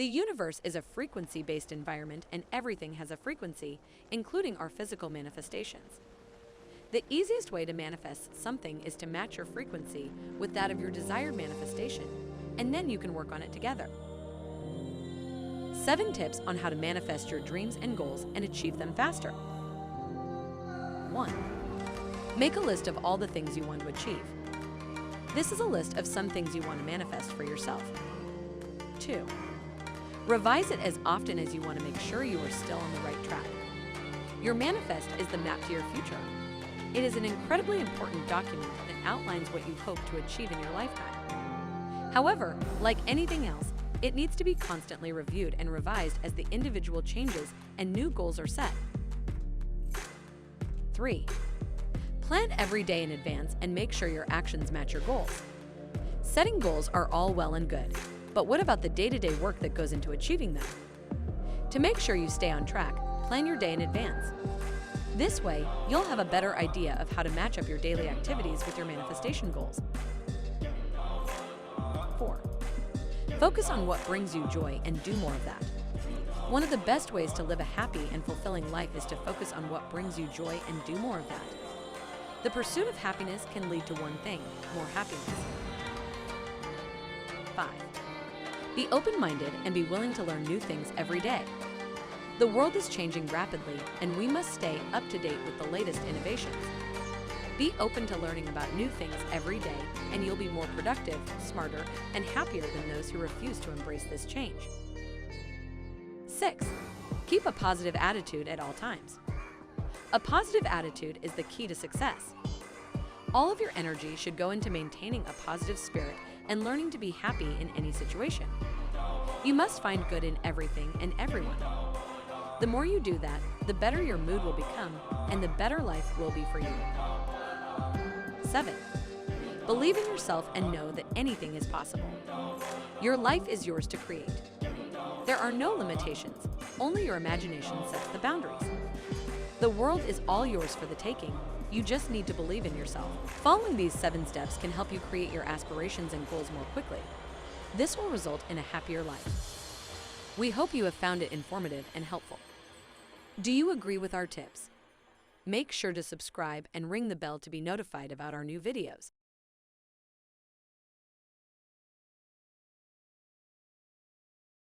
universe is a frequency-based environment, and everything has a frequency, including our physical manifestations. The easiest way to manifest something is to match your frequency with that of your desired manifestation, and then you can work on it together. 7 tips on how to manifest your dreams and goals and achieve them faster. 1. Make a list of all the things you want to achieve. This is a list of some things you want to manifest for yourself. 2. Revise it as often as you want to make sure you are still on the right track. Your manifest is the map to your future. It is an incredibly important document that outlines what you hope to achieve in your lifetime. However, like anything else, it needs to be constantly reviewed and revised as the individual changes and new goals are set. 3. Plan every day in advance and make sure your actions match your goals. Setting goals are all well and good, but what about the day-to-day work that goes into achieving them? To make sure you stay on track, plan your day in advance. This way, you'll have a better idea of how to match up your daily activities with your manifestation goals. 4. Focus on what brings you joy and do more of that. One of the best ways to live a happy and fulfilling life is to focus on what brings you joy and do more of that. The pursuit of happiness can lead to one thing: more happiness. 5. Be open-minded and be willing to learn new things every day. The world is changing rapidly, and we must stay up to date with the latest innovations. Be open to learning about new things every day, and you'll be more productive, smarter, and happier than those who refuse to embrace this change. 6. Keep a positive attitude at all times. A positive attitude is the key to success. All of your energy should go into maintaining a positive spirit and learning to be happy in any situation. You must find good in everything and everyone. The more you do that, the better your mood will become, and the better life will be for you. 7. Believe in yourself and know that anything is possible. Your life is yours to create. There are no limitations, only your imagination sets the boundaries. The world is all yours for the taking. You just need to believe in yourself. Following these 7 steps can help you create your aspirations and goals more quickly. This will result in a happier life. We hope you have found it informative and helpful. Do you agree with our tips? Make sure to subscribe and ring the bell to be notified about our new videos.